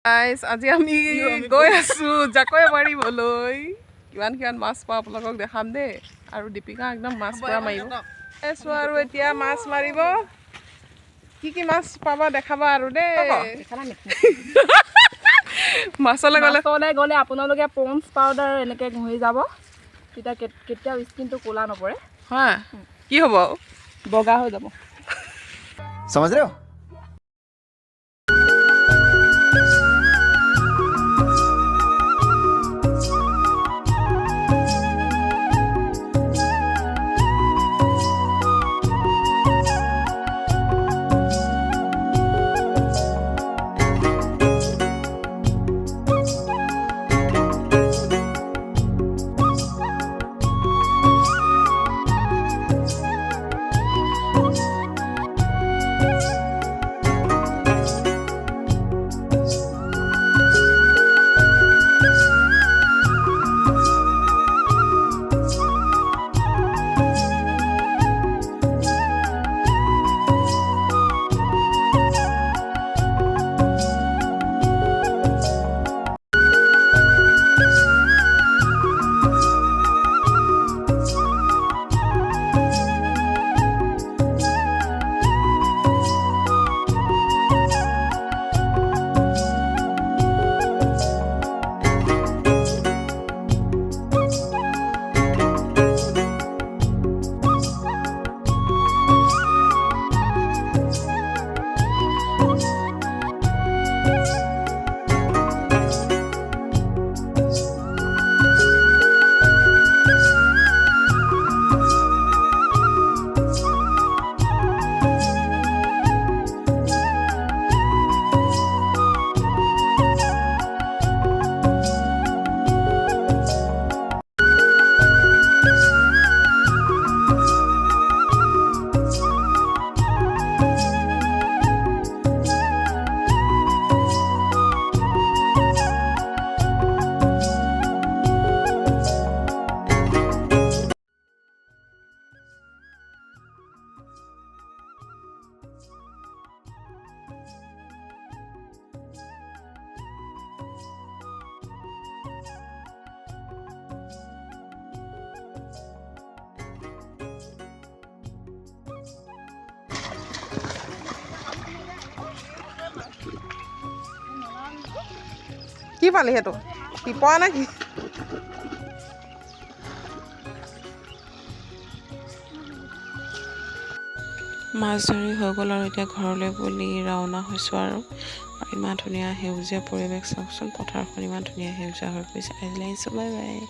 guys আজি আমি গৈ আছোঁ জাকৈ মাৰিবলৈ কিমান মাছ পাওঁ আপোনালোকক দেখাম দেই আৰু দীপিকা একদম মাছ পুৰা মাৰিব আছোঁ আৰু এতিয়া মাছ মাৰিব কি মাছ পাবা দেখাবা আৰু দেই মাছলৈ গ'লে আপোনালোকে পন্স পাউডাৰ এনেকৈ ঘঁহি যাব তেতিয়া কেতিয়াও স্কিনটো ক'লা নপৰে হা কি হ'ব বগা হৈ যাব समझ रहे हो কি পালি সেইটো টিপা নে কি মাছ ধৰি হৈ গ'ল আৰু এতিয়া ঘৰলৈ বুলি ৰাওনা হৈছোঁ আৰু ইমান ধুনীয়া সেউজীয়া পৰিৱেশ চাওকচোন পথাৰখন ইমান ধুনীয়া সেউজীয়া হৈ পৰিছে আজিলৈ আহিছোঁ বাই বাই